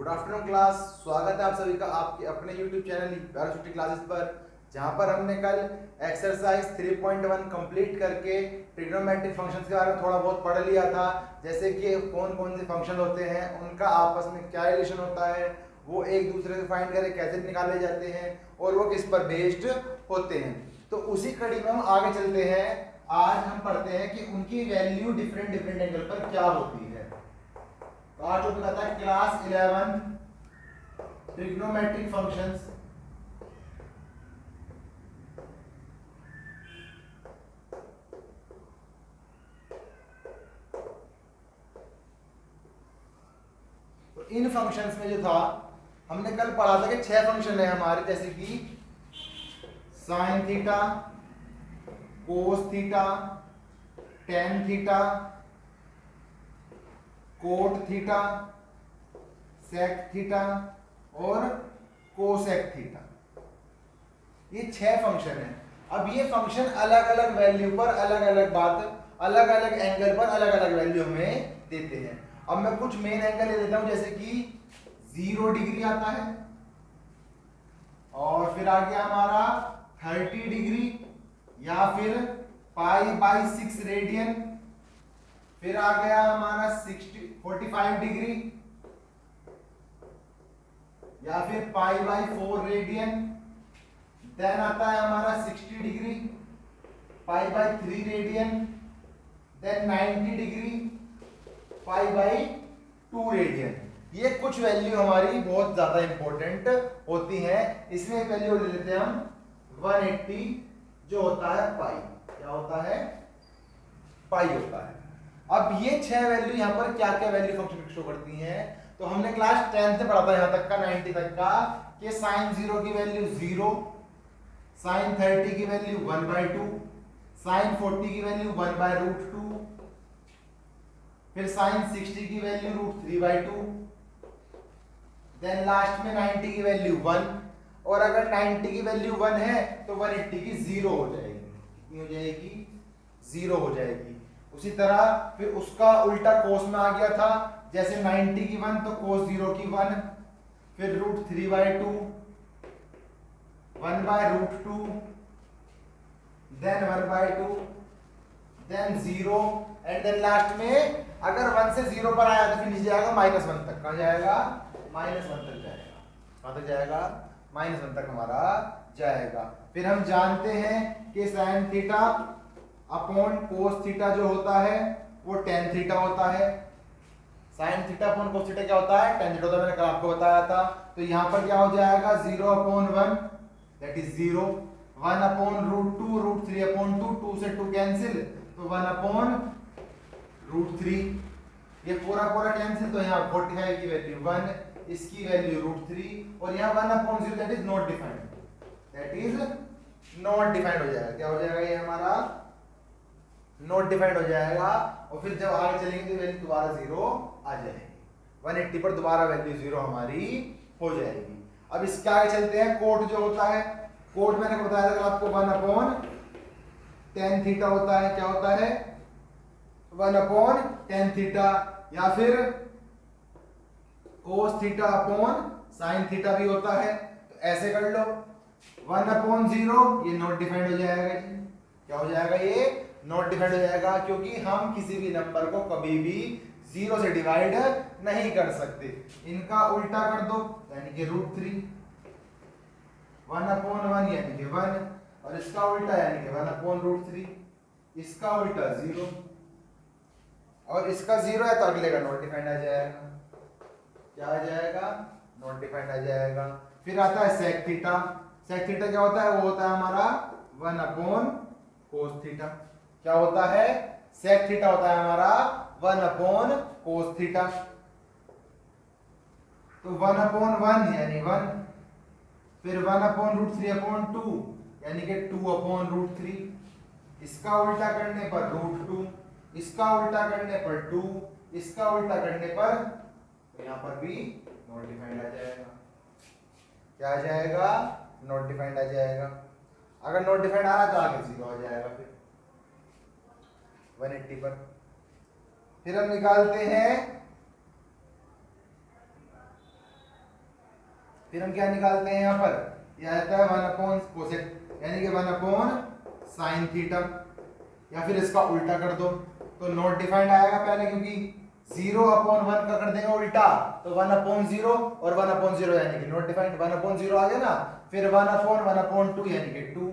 Afternoon class. स्वागत है आप सभी का आपके अपने YouTube चैनल पैराशूटिंग क्लासेस पर, जहां पर हमने कल एक्सरसाइज 3.1 कंप्लीट करके ट्रिग्नोमेट्रिक फंक्शंस के बारे में थोड़ा बहुत पढ़ लिया था। जैसे कि कौन कौन से फंक्शन होते हैं, उनका आपस में क्या रिलेशन होता है, वो एक दूसरे से फाइंड करके कैसे निकाले जाते हैं और वो किस पर बेस्ड होते हैं। तो उसी कड़ी में हम आगे चलते हैं। आज हम पढ़ते हैं कि उनकी वैल्यू डिफरेंट डिफरेंट एंगल पर क्या होती है। तो आज टॉपिक आता है क्लास 11 ट्रिग्नोमेट्रिक फंक्शंस। तो इन फंक्शंस में जो था हमने कल पढ़ा था कि 6 फंक्शन है हमारे, जैसे कि sine theta, cos theta, tan theta, cot theta, sec theta और कोसेक थीटा। ये 6 फंक्शन है। अब ये फंक्शन अलग अलग वैल्यू पर अलग अलग बात, अलग अलग एंगल पर अलग अलग वैल्यू हमें देते हैं। अब मैं कुछ मेन एंगल ले लेता हूं, जैसे कि 0 डिग्री आता है और फिर आ गया हमारा 30 डिग्री या फिर π/6 रेडियन, फिर आ गया हमारा 45 डिग्री या फिर π/4 रेडियन, देन आता है हमारा 60 degree, π/3 radian, then 90 degree, π/2 radian. ये कुछ वैल्यू हमारी बहुत ज्यादा इंपॉर्टेंट होती है। इसमें वैल्यू ले लेते हैं हम 180, जो होता है पाई। क्या होता है? पाई होता है। अब ये 6 वैल्यू यहाँ पर क्या क्या वैल्यू फंक्शन शो करती हैं, तो हमने क्लास 10 से पढ़ा था यहाँ तक का, 90 तक का, कि साइन 0 की वैल्यू 0, साइन 30 की वैल्यू 1/2, साइन 40 की वैल्यू 1/√2, फिर साइन 60 की वैल्यू √3/2, देन लास्ट में 90 की वैल्यू 1। और अगर 90 की वैल्यू 1 है तो 180 की 0 हो जाएगी। कितनी हो जाएगी? 0 हो जाएगी। उसी तरह फिर उसका उल्टा कोस में आ गया था, जैसे 90 की 1 तो कोस 0 की 1, फिर √3/2, 1/√2, then 1/2, then 0 and then last में अगर 1 से 0 पर आया तो फिर नीचे जाएगा -1 तक। कहां जाएगा? -1 तक जाएगा। कहां तक जाएगा? -1 तक हमारा जाएगा। फिर हम जानते हैं कि sine theta upon cos theta जो होता है वो टेन थीटा होता है। Sine theta upon cos theta क्या होता है? टेन थीटा होता है। मैंने कल आपको बताया था। तो यहां पर क्या हो जाएगा? 0/1 दैट इज 0, 1/√2, √3/2, 2 से 2 कैंसिल, तो 1/√3। ये पूरा पूरा कैंसिल, तो यहाँ 45 की वैल्यू 1, इसकी वैल्यू √3 और यहाँ 1/0 that is not defined, that is not defined हो जाएगा। क्या हो जाएगा? ये हमारा नॉट डिफाइंड हो जाएगा। और फिर जब आगे चलेंगे तो वैल्यू दोबारा 0 आ जाएगी। 180 पर दोबारा वैल्यू 0 हमारी हो जाएगी। अब इसके आगे चलते हैं। कोट जो होता है, कोट मैंने बताया था आपको 1/tan थीटा होता है। क्या होता है? 1/tan थीटा, या फिर cos theta upon sine theta भी होता है। तो ऐसे कर लो, 1/0 ये नॉट डिफाइंड हो जाएगा जी। क्या हो जाएगा? ये नॉट डिफाइंड हो जाएगा, क्योंकि हम किसी भी नंबर को कभी भी 0 से डिवाइड नहीं कर सकते। इनका उल्टा कर दो, यानी कि √3, 1/1 यानी कि 1, और इसका उल्टा यानी कि 1/√3, इसका उल्टा 0, और इसका 0 है तो अगले का नॉट डिफाइंड आ जाएगा। क्या आ जाएगा? नॉट डिफाइंड आ जाएगा। फिर आता है सेक थीटा। सेक थीटा क्या होता है? वो होता है हमारा 1/cos थीटा। क्या होता है? सेक थीटा होता है हमारा 1/cos थीटा। तो 1/1 यानी 1, फिर 1/√3/2 यानी कि 2/√3, इसका उल्टा करने पर √2, इसका उल्टा करने पर 2, इसका उल्टा करने पर, तो यहां पर भी नॉट डिफाइंड आ जाएगा। क्या आ जाएगा? नॉट डिफाइंड आ जाएगा। अगर नॉट डिफाइंड आ रहा है तो आगे 0 आ जाएगा। फिर 180 पर फिर हम निकालते हैं फिर हम क्या निकालते हैं यहाँ पर, यह आता है 1 अपॉन कोसेक यानी कि 1 अपॉन साइन थीटा, या फिर इसका उल्टा कर दो तो नॉट डिफाइंड आएगा पहले, क्योंकि 0 अपॉन 1 का कर देंगे उल्टा तो 1 अपॉन 0 और 1 अपॉन 0 यानी कि नॉट डिफाइंड। 1 अपॉन 0 आ गया ना, फिर 1 अपॉन 2 यानी कि 2,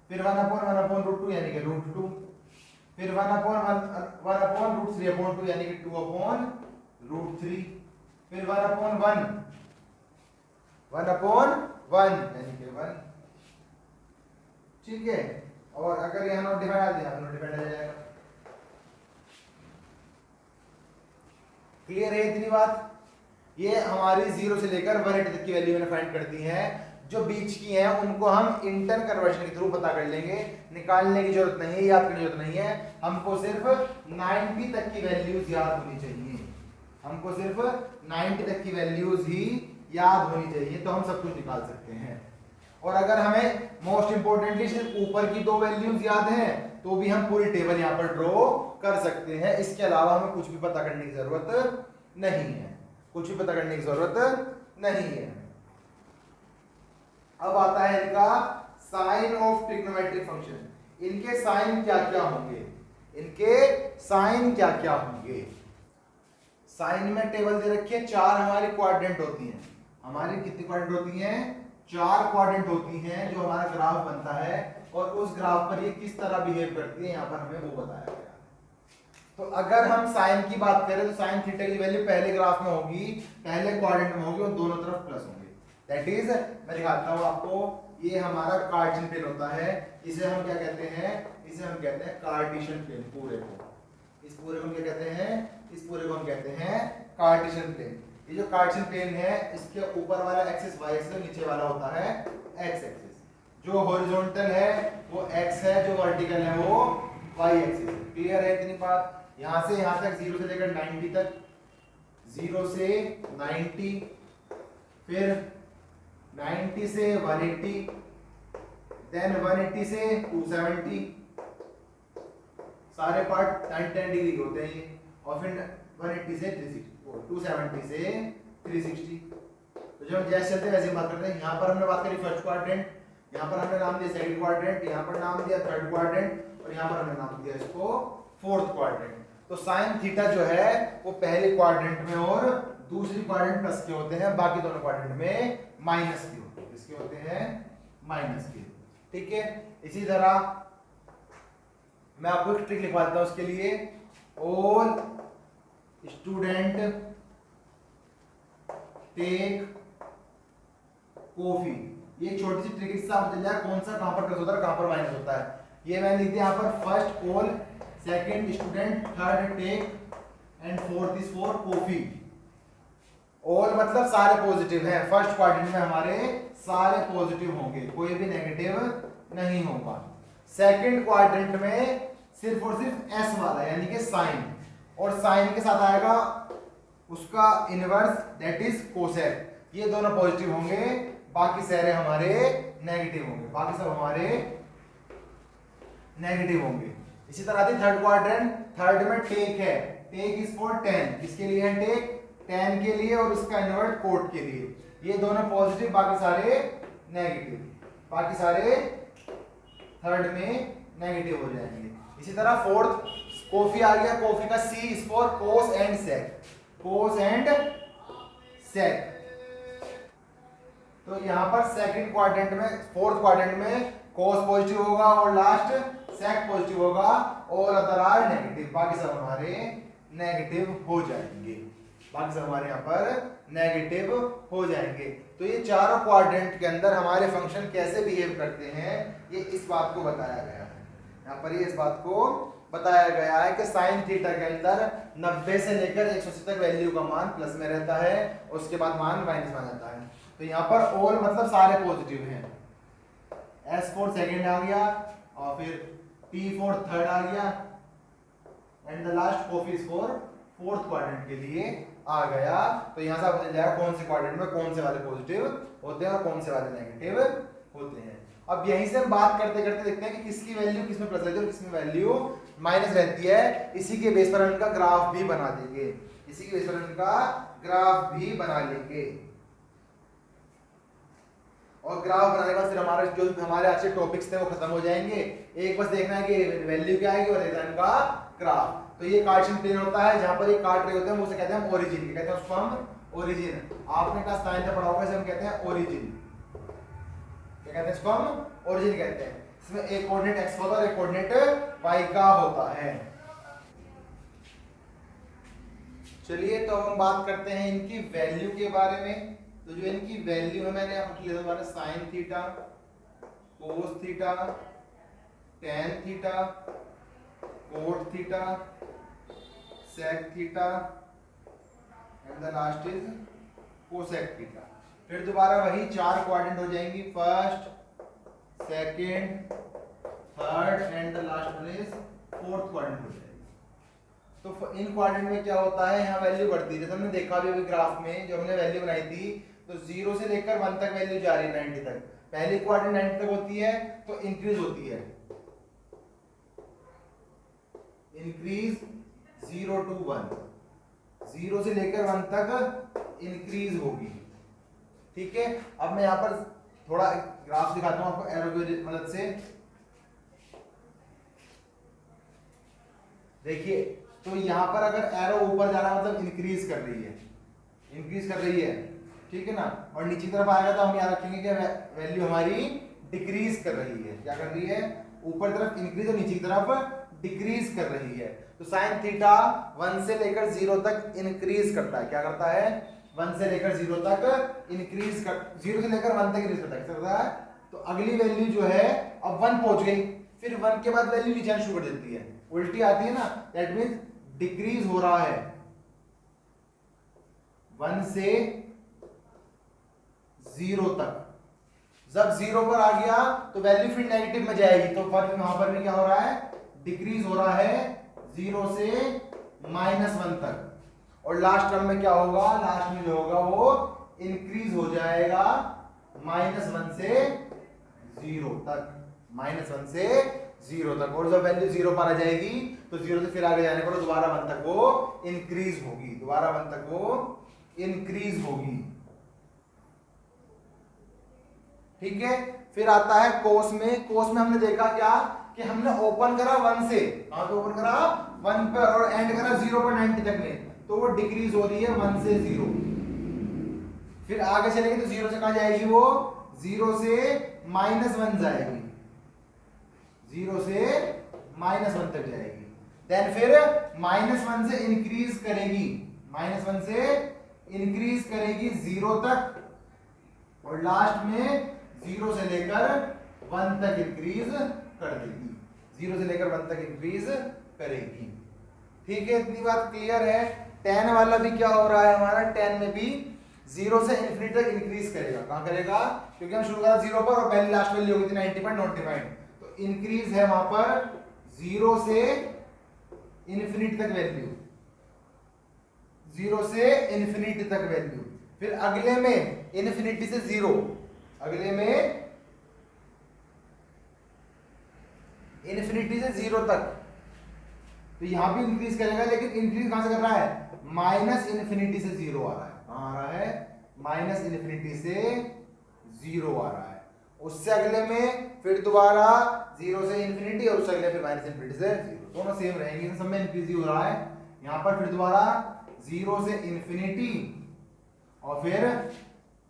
फिर 1 अपॉन रूट 2 यानी कि रूट 2, फिर 1 अपॉन रूट 3 अपॉन 2 यानी कि 2 अपॉन रूट 3, फिर 1 अपॉन 1 यानी कि 1। ठीक है, और अगर यहाँ नॉट डिफाइंड आ जाए नॉट डिफाइंड आ जाएगा। क्लियर है इतनी बात? ये हमारी 0 से लेकर 180 तक की वैल्यू मैंने फाइंड कर दी है। जो बीच की हैं उनको हम इंटर कन्वर्जन के थ्रू पता कर लेंगे, निकालने की जरूरत नहीं है, याद करने की जरूरत नहीं है। हमको सिर्फ 90 तक की वैल्यूज याद होनी चाहिए, हमको सिर्फ 90 तक की वैल्यूज ही याद होनी चाहिए, तो हम सब कुछ निकाल सकते हैं। और अगर हमें मोस्ट इंपोर्टेंटली सिर्फ ऊपर की 2 वैल्यूज याद हैं तो भी हम पूरी टेबल यहाँ पर ड्रॉ कर सकते हैं। इसके अलावा हमें कुछ भी पता करने की जरूरत नहीं है, कुछ भी पता करने की जरूरत नहीं है। अब आता है इनका साइन ऑफ ट्रिग्नोमेट्रिक फंक्शन। इनके साइन क्या क्या होंगे, इनके साइन क्या क्या होंगे। साइन में टेबल दे रखी है, 4 हमारी क्वाड्रेंट होती हैं। हमारी कितनी क्वाड्रेंट होती हैं? 4 क्वाड्रेंट होती हैं जो हमारा ग्राफ बनता है, और उस ग्राफ पर ये किस तरह बिहेव करती है यहाँ पर हमें वो बताया गया है। तो अगर हम साइन की बात करें तो साइन थीटा की वैल्यू पहले ग्राफ में होगी, पहले क्वाड्रेंट में होगी और दोनों तरफ प्लस होंगे। दैट इज, मैं दिखाता हूं आपको, ये हमारा कार्टेशियन प्लेन होता है। इसे हम क्या कहते हैं? इसे हम कहते हैं कार्टेशियन प्लेन। पूरे को, इस पूरे को हम क्या कहते हैं? इस पूरे को हम कहते हैं कार्टेशियन प्लेन। ये जो कार्टेशियन प्लेन है इसके ऊपर वाला एक्सिस y एक्सिस, नीचे वाला होता है x एक्सिस। जो हॉरिजॉन्टल है वो x है, जो वर्टिकल है वो y एक्सिस। क्लियर है इतनी बात? यहां से यहां तक 0 से लेकर 90 तक, 0 से 90, फिर 90 से 180, देन 180 से 270, सारे पार्ट 10 डिग्री के होते हैं ये, और फिर 180 से 360, 270 से 360। तो जब हम जैसे चलते हैं वैसे ही बात करते हैं। यहाँ पर हमने बात करी फर्स्ट क्वाड्रेंट, यहाँ पर हमने नाम दिया सेकंड क्वाड्रेंट, यहाँ पर नाम दिया थर्ड क्वाड्रेंट, और यहाँ पर हमने नाम दिया इसको फोर्थ क्वाड्रेंट। तो साइन थीटा जो है वो पहले क्वाड्रेंट में और दूसरी क्वाड्रेंट प्लस के होते हैं, बाकी दोनों क्वाड्रेंट में माइनस के होते हैं। इसके होते हैं माइनस के। ठीक है, इसी तरह मैं आपको एक ट्रिक लिखवा देता हूं उसके लिए। ऑल स्टूडेंट टेक कॉफी, ये छोटी सी ट्रिक, इससे आपको चल जाएगा कौन सा कहां पर प्लस होता है कहां पर माइनस होता है। ये मैंने लिख दिया यहाँ पर, first all, second student, third take, and fourth is for coffee. All मतलब सारे पॉजिटिव हैं, फर्स्ट क्वाड्रेंट में हमारे सारे पॉजिटिव होंगे, कोई भी नेगेटिव नहीं होगा। सेकंड क्वाड्रेंट में सिर्फ और सिर्फ एस वाला यानी कि साइन, और साइन के साथ आएगा उसका इनवर्स दैट इज कोसेक। ये दोनों पॉजिटिव होंगे, बाकी सारे हमारे नेगेटिव होंगे, बाकी सब हमारे नेगेटिव होंगे। इसी तरह आती थर्ड क्वाड्रेंट, थर्ड में टेक है, टेक इज फॉर 10, किसके लिए है टेक? 10 के लिए, और इसका इन्वर्ट कोट के लिए। ये दोनों पॉजिटिव, बाकी सारे नेगेटिव, बाकी सारे थर्ड में नेगेटिव हो जाएंगे। इसी तरह फोर्थ कॉफी आ गया, कॉफी का C is for cos and sec, cos and sec. तो यहां पर सेकंड क्वाड्रेंट में, फोर्थ क्वाड्रेंट में कोस पॉजिटिव होगा और लास्ट सेक पॉजिटिव होगा, और अदर आर नेगेटिव, बाकी सब हमारे नेगेटिव हो जाएंगे, बाकी सब हमारे यहाँ पर नेगेटिव हो जाएंगे। तो ये चारों क्वाड्रेंट के अंदर हमारे फंक्शन कैसे बिहेव करते हैं ये इस बात को बताया गया है। यहाँ पर ये इस बात को बताया गया है कि साइन थीटा के अंदर 90 से लेकर 180 तक वैल्यू का मान प्लस में रहता है, और उसके बाद मान माइनस में आ जाता है। तो यहाँ पर ऑल मतलब सारे पॉजिटिव हैं, एस फॉर सेकेंड आ गया, और फिर टी फॉर थर्ड आ गया, and the last coffee is for fourth quadrant के लिए आ गया। तो यहाँ से आपको चल जाएगा कौन से क्वाड्रेंट में कौन से वाले पॉजिटिव होते हैं और कौन से वाले नेगेटिव होते हैं। अब यहीं से हम बात करते करते देखते हैं कि किसकी वैल्यू किसमें प्लस रहती है और किसमें वैल्यू माइनस रहती है। इसी के बेस पर हम इनका ग्राफ भी बना देंगे, इसी के बेस पर इनका ग्राफ भी बना लेंगे। और ग्राफ बनाने के बाद फिर हमारा जो हमारे अच्छे टॉपिक्स थे वो खत्म हो जाएंगे। एक बस देखना है कि वैल्यू क्या आएगी और देखना है इनका ग्राफ। तो ये कार्टेशियन प्लेन होता है जहां पर ये काट रहे होते हैं, वो उसे कहते हैं ओरिजिन, कहते हैं उसको हम ओरिजिन। आपने क्लास 9 में पढ़ा होगा, इसे हम कहते हैं ओरिजिन। क्या कहते हैं इसको? हम ओरिजिन कहते हैं। इसमें एक कोऑर्डिनेट एक्स होता है और एक कोऑर्डिनेट वाई का होता है। चलिए तो हम बात करते हैं इनकी वैल्यू के बारे में। तो जो इनकी वैल्यू है मैंने आपको लिखा हुआ है sine theta, cos theta, tan theta, cot theta, sec theta and the last is cosec theta. फिर दोबारा वही चार कोऑर्डिनेट हो जाएंगी, first, second, third and the last one is fourth coordinate हो जाएगी। तो इन कोऑर्डिनेट में क्या होता है, यहाँ वैल्यू बढ़ती है। जैसे हमने देखा अभी ग्राफ में जो हमने वैल्यू बनाई थी, तो 0 से लेकर 1 तक वैल्यू जा रही है 90 तक। पहली कोऑर्डिनेट 90 तक होती है तो इंक्रीज होती है, इंक्रीज 0 to 1, 0 से लेकर 1 तक इंक्रीज होगी। ठीक है, अब मैं यहां पर थोड़ा ग्राफ दिखाता हूं आपको एरो की मदद से। देखिए, तो यहां पर अगर एरो ऊपर जा रहा है मतलब इंक्रीज कर रही है, इंक्रीज कर रही है, ठीक है ना। और नीचे की तरफ आएगा तो हम याद रखेंगे कि वैल्यू हमारी डिक्रीज कर रही है। क्या कर रही है? ऊपर तरफ इंक्रीज और नीचे की तरफ डिक्रीज कर रही है। तो साइन थीटा 1 से लेकर 0 तक इंक्रीज करता है। क्या करता है? 1 से लेकर 0 तक इंक्रीज कर, 0 से लेकर 1 तक इंक्रीज करता है। तो अगली वैल्यू जो है अब 1 पहुंच गई, फिर 1 के बाद वैल्यू नीचे आना शुरू कर देती है, उल्टी आती है ना। दैट मींस डिक्रीज हो रहा है 1 से 0 तक। जब 0 पर आ गया तो वैल्यू फिर नेगेटिव में जाएगी, तो वहां पर भी क्या हो रहा है? डिक्रीज हो रहा है 0 से -1 तक। और लास्ट टर्म में क्या होगा? लास्ट में जो होगा वो इंक्रीज हो जाएगा -1 से 0 तक, -1 से 0 तक। और जब वैल्यू 0 पर आ जाएगी तो 0 से फिर आगे जाने पर दोबारा 1 तक वो इंक्रीज होगी, दोबारा 1 तक वो इंक्रीज होगी। ठीक है, फिर आता है कोस में। कोस में हमने देखा क्या कि हमने ओपन करा 1 से, कहां पे ओपन करा? 1 पर, और एंड करा 0 पर 90 तक में, तो वो डिक्रीज हो रही है 1 से 0। फिर आगे चलेंगे तो 0 से कहां जाएगी? वो 0 से -1 जाएगी, 0 से -1 तक जाएगी। देन फिर -1 से इंक्रीज करेगी, -1 से इंक्रीज करेगी 0 तक, और लास्ट में 0 से लेकर 1 तक इंक्रीज कर देगी, 0 से लेकर 1 तक इंक्रीज करेगी। ठीक है, इतनी बात क्लियर है। 10 वाला भी क्या हो रहा है हमारा? 10 में भी 0 से इन्फिनिटी तक इंक्रीज करेगा। कहां करेगा? क्योंकि हम शुरू करा 0 पर और पहली लास्ट वैल्यू होगी थी 90 पर, नॉट डिफाइंड, तो इंक्रीज है वहां पर 0 से इन्फिनिटी तक वैल्यू, 0 से इन्फिनिटी तक वैल्यू। फिर अगले में इन्फिनिटी से 0, अगले में इन्फिनिटी से 0 तक, तो यहां भी इंक्रीज करेगा, लेकिन इंक्रीज कहां से कर रहा है? माइनस इन्फिनिटी से 0 आ रहा है। कहां आ रहा है? माइनस इन्फिनिटी से 0 आ रहा है। उससे अगले में फिर दोबारा 0 से इन्फिनिटी, और उससे अगले फिर माइनस इन्फिनिटी से 0, दोनों सेम रहेंगे, इन सब में इंक्रीज हो रहा है। यहां पर फिर दोबारा 0 से इन्फिनिटी और फिर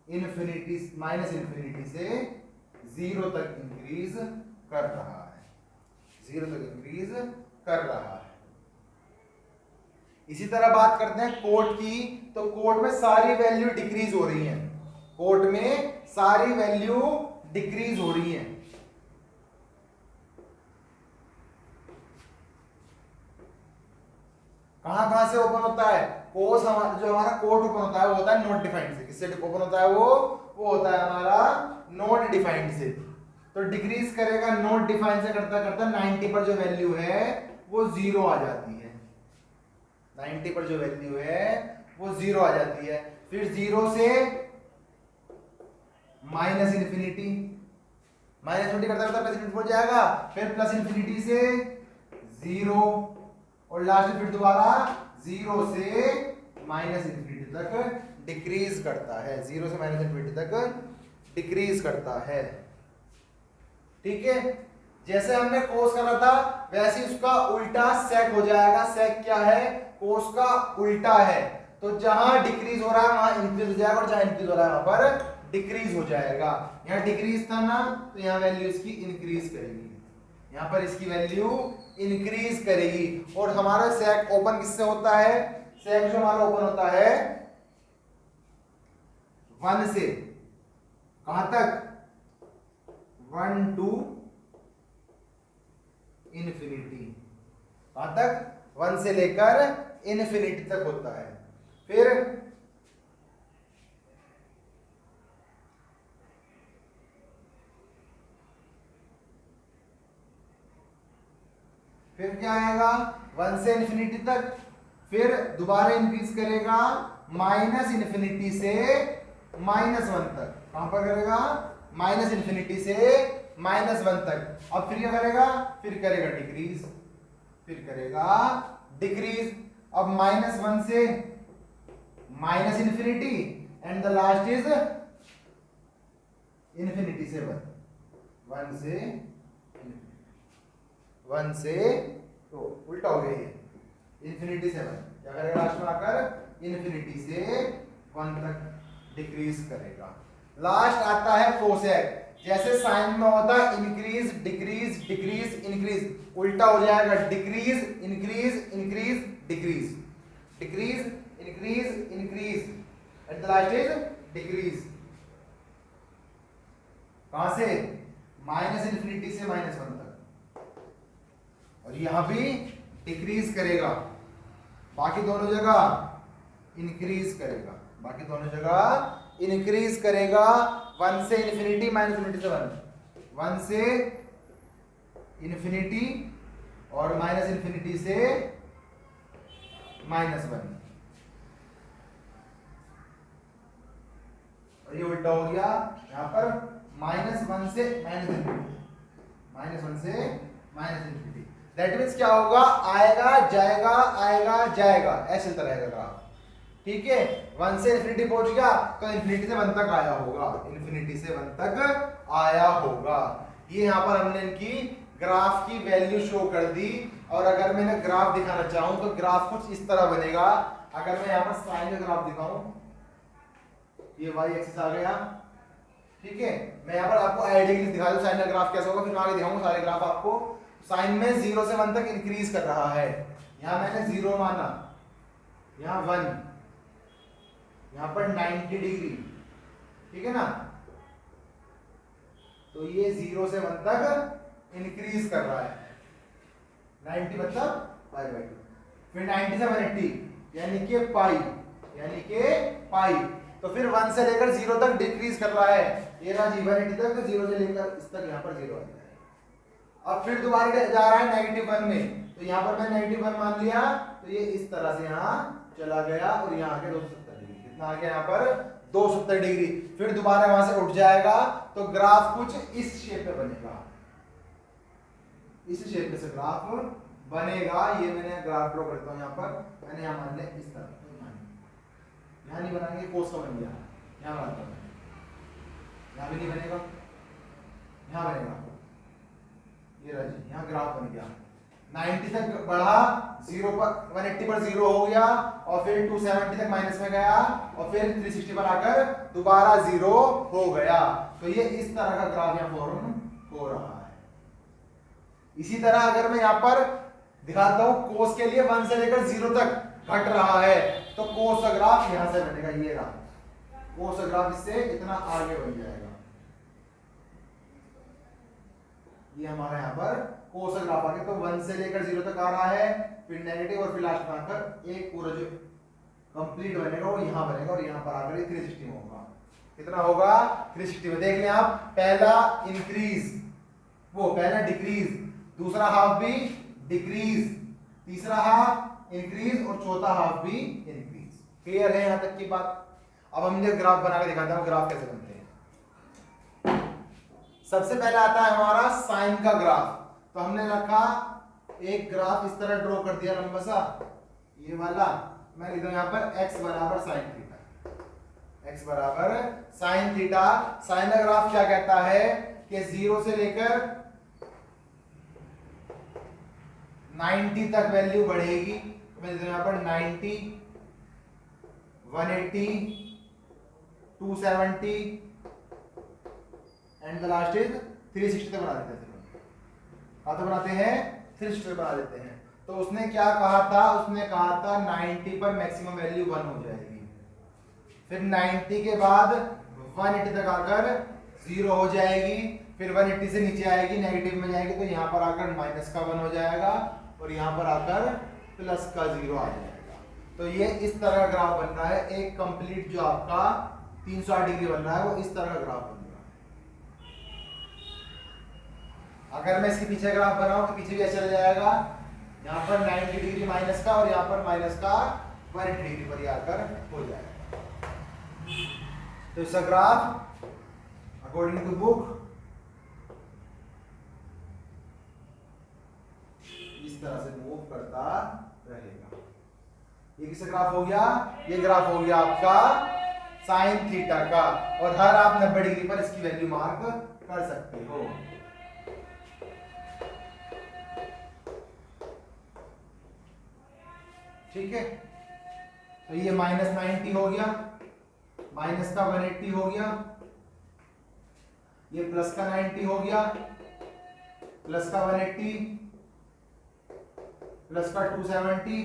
इन्फिनिटी, माइनस इन्फिनिटी से 0 तक इंक्रीज कर रहा है, 0 तक इंक्रीज कर रहा है। इसी तरह बात करते हैं कोट की। तो कोट में सारी वैल्यू डिक्रीज हो रही है, कोट में सारी वैल्यू डिक्रीज हो रही है। कहां से ओपन होता है? कोस जो हमारा कोट ओपन होता है वो होता है नॉट डिफाइंड से। किससे ओपन होता है? वो होता है हमारा नॉट डिफाइंड से। तो डिक्रीज करेगा नॉट डिफाइंड से करता करता 90 पर जो वैल्यू है वो 0 आ जाती है, 90 पर जो वैल्यू है वो 0 आ जाती है। फिर 0 से माइनस इन्फिनिटी, माइनस इन्फिनिटी करता करता प्लस इन्फिनिटी पहुंच जाएगा, फिर प्लस इन्फिनिटी से 0, और लास्ट फिर दोबारा 0 से माइनस इन्फिनिटी तक डिक्रीज करता है, 0 से माइनस इन्फिनिटी तक डिक्रीज करता है। ठीक है, जैसे हमने कोस करा था वैसे ही उसका उल्टा सेक हो जाएगा। सेक क्या है? कोस का उल्टा है। तो जहां डिक्रीज हो रहा है वहां इंक्रीज हो जाएगा और जहां इंक्रीज हो रहा है वहां पर डिक्रीज हो जाएगा। यहां डिक्रीज था ना, तो यहां वैल्यू इसकी इंक्रीज करेगी, यहां पर इसकी वैल्यू इंक्रीज करेगी। और हमारा सेक ओपन किससे होता है? सेक जो हमारा ओपन होता है 1 से कहां तक? 1 टू इन्फिनिटी। कहां तक? 1 से लेकर इन्फिनिटी तक होता है। फिर क्या आएगा? 1 से इन्फिनिटी तक, फिर दोबारा इंक्रीज करेगा माइनस इन्फिनिटी से -1 तक। कहां पर करेगा? माइनस इन्फिनिटी से -1 तक। अब फिर क्या करेगा? फिर करेगा डिक्रीज, फिर करेगा डिक्रीज। अब -1 से minus infinity and the last is infinity से 1। 1 से तो उल्टा हो गया ये, इन्फिनिटी से 1 क्या करेगा? लास्ट में आकर इन्फिनिटी से 1 तक डिक्रीज करेगा। लास्ट आता है कोसेक। जैसे साइन में होता है इंक्रीज डिक्रीज डिक्रीज इंक्रीज, उल्टा हो जाएगा decrease increase increase decrease, decrease increase increase at the last is decrease. कहां से? माइनस इन्फिनिटी से -1 तक। और यहां भी डिक्रीज करेगा, बाकी दोनों जगह इंक्रीज करेगा, बाकी दोनों जगह इंक्रीज करेगा। 1 से इन्फिनिटी माइनस इन्फिनिटी से 1 से इन्फिनिटी और माइनस इन्फिनिटी से -1, और ये उल्टा हो गया यहां पर -1 से -1 से -इन्फिनिटी। दैट मीन्स क्या होगा? आएगा जाएगा आएगा जाएगा, ऐसे चलता रहेगा ग्राफ। ठीक है, 1 से इन्फिनिटी पहुंच गया तो इन्फिनिटी से 1 तक आया होगा, इन्फिनिटी से 1 तक आया होगा। ये यहां पर हमने इनकी ग्राफ की वैल्यू शो कर दी। और अगर मैं ग्राफ दिखाना चाहूं तो ग्राफ कुछ इस तरह बनेगा। अगर मैं यहां पर साइन का ग्राफ दिखाऊं, ये y एक्सिस आ गया। ठीक है, मैं यहां पर आपको आइडिया के लिए दिखा दूं साइन का ग्राफ कैसा होगा, फिर मैं आगे दिखाऊंगा सारे ग्राफ आपको। साइन में 0 से 1 तक इंक्रीज कर रहा है। यहां मैंने 0 माना, यहां 1, यहां पर 90 डिग्री। ठीक है ना, तो ये 0 से 1 तक इंक्रीज कर रहा है। 90 मतलब π/2, फिर 90 से 180 यानी कि पाई, यानी कि पाई। तो फिर 1 से लेकर 0 तक डिक्रीज कर रहा है। ये रहा जी 180 तक, 0 से लेकर इस तक यहां पर 0 आ जाएगा। अब फिर दोबारा जा रहा है -1 में, तो यहां पर मैं -1 मान लिया, तो ये इस तरह से यहां चला गया और यहां आके 270 डिग्री, कितना आ गया यहां पर 270 डिग्री। फिर दोबारा वहां से उठ जाएगा, तो ग्राफ कुछ इस शेप में बनेगा, इस शेप में से ग्राफ बनेगा। ये मैंने ग्राफ ड्रॉ करता हूं यहां पर, मैंने यहां मान लिया इस तरह, यहां नहीं बनाएंगे, कोस का बन गया, यहां बनाता हूं, यहां भी नहीं बनेगा, यहां बनेगा। ये रहा जी, यहां ग्राफ बन गया। 90 तक बढ़ा, 0 पर 180 पर 0 हो गया, और फिर 270 तक माइनस में गया, और फिर 360 पर आकर दोबारा 0 हो गया। तो ये इस तरह का ग्राफ यहां फॉर्म हो रहा है। इसी तरह अगर मैं यहां पर दिखाता हूं कोस के लिए 1 से लेकर 0 तक घट रहा है, तो कोस का ग्राफ यहां से बनेगा। ये रहा कोस का ग्राफ, इससे इतना आगे बन जाएगा। ये हमारा यहां पर कोस का ग्राफ आ गया। तो 1 से लेकर 0 तक आ रहा है, फिर नेगेटिव, और फिर लास्ट में आकर एक पूरा जो कंप्लीट बनेगा वो यहां बनेगा, और यहां पर आकर 360 में होगा। कितना होगा? 360 में। देख लें आप, पहला इंक्रीज, वो पहला डिक्रीज, दूसरा हाफ भी डिक्रीज, तीसरा हाफ इंक्रीज, और चौथा हाफ भी इंक्रीज। क्लियर है यहां तक की बात? अब हम ये ग्राफ बना के दिखाते हैं ग्राफ कैसे बनते हैं। सबसे पहले आता है हमारा साइन का ग्राफ। तो हमने रखा एक ग्राफ इस तरह ड्रॉ कर दिया, लंबा सा, ये वाला मैं लिख दूं यहां पर x बराबर sin थीटा। x बराबर साइन थीटा। साइन का ग्राफ क्या कहता है कि 0 से लेकर 90 तक वैल्यू बढ़ेगी। तो मैं यहां पर 90, 180, 270 एंड द लास्ट इज 360 तक बना देते हैं। कहां तक बनाते हैं? 360 तक बना देते हैं। तो उसने क्या कहा था? उसने कहा था 90 पर मैक्सिमम वैल्यू 1 हो जाएगी, फिर 90 के बाद 180 तक आकर 0 हो जाएगी, फिर 180 से नीचे आएगी, नेगेटिव में जाएगी, तो यहां पर आकर माइनस का 1 हो जाएगा और यहां पर आकर प्लस का 0 आ जाएगा। तो ये इस तरह का ग्राफ बन रहा है। एक कंप्लीट जो आपका 360 डिग्री बन रहा है वो इस तरह का ग्राफ बन रहा है। अगर मैं इसके पीछे ग्राफ बनाऊं तो पीछे भी ऐसा चल जाएगा, यहाँ पर 90 डिग्री माइनस का और यहाँ पर माइनस का 180 डिग्री पर आकर हो जाएगा। तो इसका ग्राफ अकॉर्डिंग टू बुक इस तरह से मूव करता रहेगा। ये किसका ग्राफ हो गया? ये ग्राफ हो गया आपका साइन थीटा का, और हर आप 90 डिग्री पर इसकी वैल्यू मार्क कर सकते हो। ठीक है, तो ये माइनस 90 हो गया, माइनस का 180 हो गया, ये प्लस का 90 हो गया, प्लस का 180, प्लस का 270,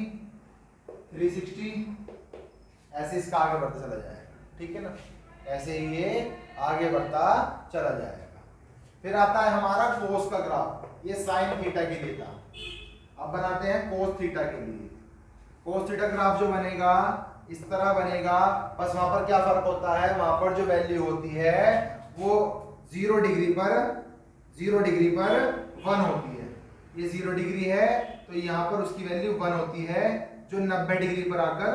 360, ऐसे इसका आगे बढ़ता चला जाएगा। ठीक है ना, ऐसे ही ये आगे बढ़ता चला जाएगा। फिर आता है हमारा कोस का ग्राफ। ये साइन थीटा के लिए था, अब बनाते हैं कोस थीटा के लिए। कोस थीटा ग्राफ जो बनेगा इस तरह बनेगा, बस वहां पर क्या फर्क होता है, वहां पर जो वैल्यू होती है वो 0 डिग्री पर 1 होती है। ये 0 डिग्री है तो यहाँ पर उसकी वैल्यू 1 होती है, जो 90 डिग्री पर आकर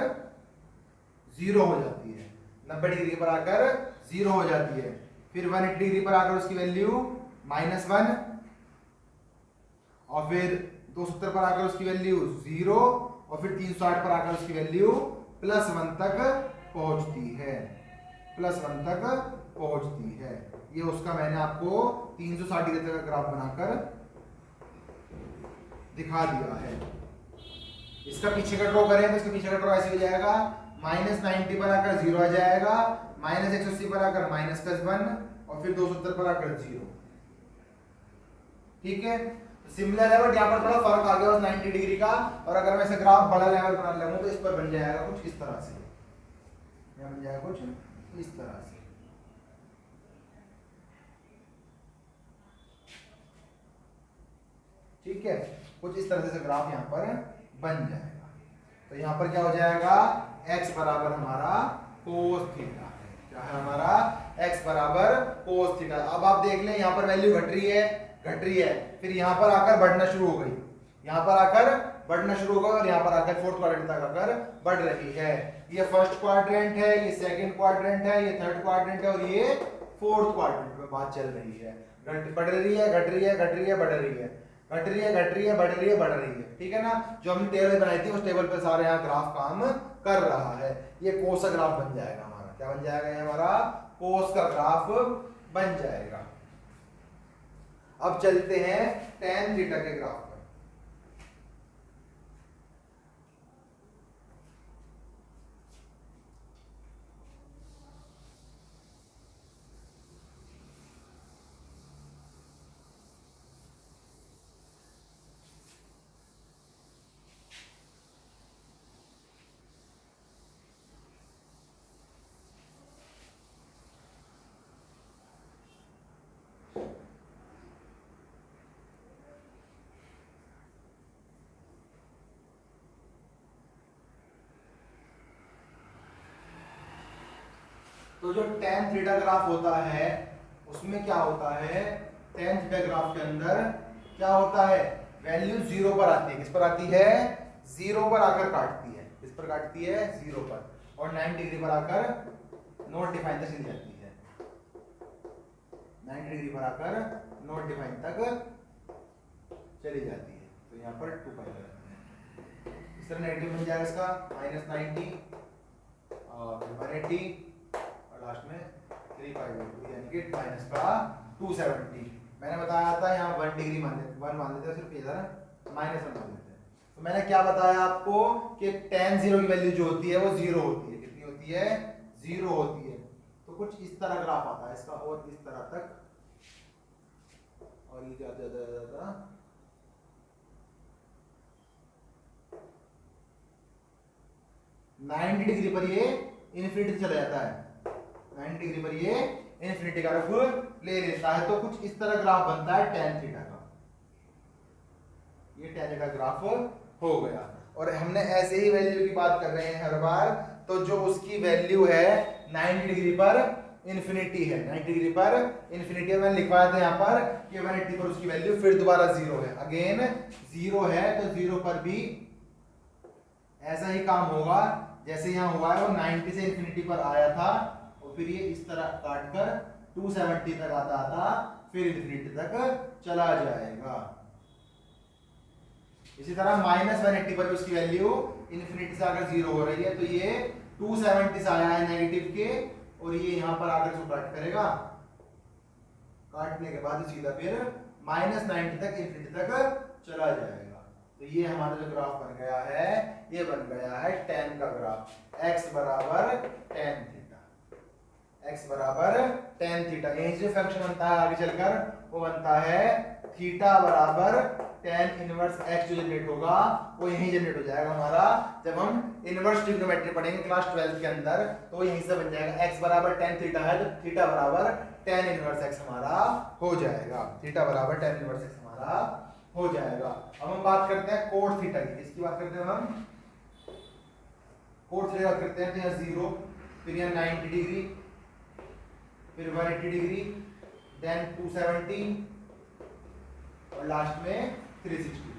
0 हो जाती है। 90 डिग्री पर आकर 0 हो जाती है। फिर 180 डिग्री पर आकर उसकी वैल्यू -1, और फिर 270 पर आकर उसकी वैल्यू 0, और फिर 360 पर आकर उसकी वैल्यू +1 तक पहुंचती है, +1 तक पहुंचती है। ये उसका मैंने आपको 360 डिग्री तक का ग्राफ बनाकर दिखा दिया है। इसका पीछे का ड्रॉ करें तो इसका पीछे का ड्रॉ ऐसे हो जाएगा, -90 पर आकर 0 आ जाएगा, -180 पर आकर -1, और फिर 270 पर आकर 0। ठीक है, सिमिलर है, बट यहाँ पर थोड़ा फर्क आ गया उस 90 डिग्री का। और अगर मैं इसे ग्राफ बड़ा लेवल बना लगूं तो इस पर बन जाएगा कुछ इस तरह से, यहाँ बन जाएगा कुछ इस तरह से। ठीक है, कुछ इस तरह से ग्राफ यहाँ पर बन जाएगा। तो यहाँ पर क्या हो जाएगा, x बराबर हमारा कोस थीटा है। क्या है हमारा? x बराबर कोस थीटा। अब आप देख लें यहाँ पर वैल्यू घट रही है, फिर यहाँ पर आकर बढ़ना शुरू हो गई, यहाँ पर आकर बढ़ना शुरू होगा, और यहाँ पर आकर 4th क्वाड्रेंट तक आकर बढ़ रही है। ये 1st क्वाड्रेंट है, ये 2nd क्वाड्रेंट है, ये 3rd क्वाड्रेंट है, और ये 4th क्वाड्रेंट में बात चल रही है। बढ़ रही है, घट रही है, घट रही है, बढ़ रही है, घट रही है, घट रही है, बढ़ रही है, बढ़ रही है। ठीक है ना, जो हमने टेबल बनाई थी उस टेबल पे सारे यहाँ ग्राफ काम कर रहा है। ये कोस का ग्राफ बन जाएगा हमारा। क्या बन जाएगा? ये हमारा कोस का ग्राफ बन जाएगा। अब चलते हैं tan थीटा के ग्राफ पर। तो जो tan थीटा ग्राफ होता है उसमें क्या होता है, tan थीटा ग्राफ के अंदर क्या होता है, वैल्यू 0 पर आती है। किस पर आती है? 0 पर आकर काटती है। किस पर काटती है? 0 पर, और 90 डिग्री पर आकर नॉट डिफाइन तक चली जाती है। 90 डिग्री पर आकर नॉट डिफाइन तक चली जाती है। तो यहाँ पर 2 पाई लगाते हैं। इस तरह नेगेटिव बन जाएगा इसका, -90 और 180 लास्ट में 3 पाई बाई 2 यानी कि माइनस का 270। मैंने बताया था यहाँ 1 डिग्री मान लेते हैं, सिर्फ इधर -1 मान लेते हैं। तो मैंने क्या बताया आपको कि tan 0 की वैल्यू जो होती है वो 0 होती है। कितनी होती है? 0 होती है। तो कुछ इस तरह ग्राफ आता है इसका, और इस तरह तक, और ये जाता जाता जाता 90 डिग्री पर ये इन्फिनिटी चला जाता है। 90 डिग्री पर ये इन्फिनिटी का रुख ले लेता है। तो कुछ इस तरह ग्राफ बनता है tan थीटा का। ये tan थीटा ग्राफ हो गया। और हमने ऐसे ही वैल्यू की बात कर रहे हैं हर बार, तो जो उसकी वैल्यू है 90 डिग्री पर इन्फिनिटी है, 90 डिग्री पर इन्फिनिटी है। मैंने लिखवाया था यहाँ पर कि 180 पर उसकी वैल्यू फिर दोबारा 0 है, अगेन 0 है। तो 0 पर भी ऐसा ही काम होगा जैसे यहाँ हुआ है। वो 90 से इन्फिनिटी पर आया था और फिर ये इस तरह काट कर 270 तक आता था, फिर इन्फिनिटी तक चला जाएगा। इसी तरह -180 पर उसकी वैल्यू इन्फिनिटी से आकर 0 हो रही है, तो ये 270 से आया है नेगेटिव के, और ये यहां पर आकर इसको कट करेगा। काटने के बाद सीधा फिर -90 तक इन्फिनिटी तक चला जाएगा। तो ये हमारा जो ग्राफ बन गया है, ये बन गया है tan का ग्राफ। x बराबर tan थीटा, x बराबर tan थीटा। यही जो फंक्शन बनता है आगे चलकर वो बनता है थीटा बराबर tan इनवर्स x। जो जनरेट होगा वो यही जनरेट हो जाएगा हमारा, जब हम इनवर्स ट्रिग्नोमेट्री पढ़ेंगे क्लास 12 के अंदर, तो वो यहीं से बन जाएगा। x बराबर tan थीटा है तो थीटा बराबर tan इनवर्स x हमारा हो जाएगा। थीटा बराबर tan इनवर्स x हमारा हो जाएगा। अब हम बात करते हैं कोट थीटा की। इसकी बात करते हैं हम, कोट थीटा बात करते हैं। तो यहाँ 0, फिर यहाँ 90 डिग्री, फिर 180 डिग्री, देन 270 और लास्ट में 360।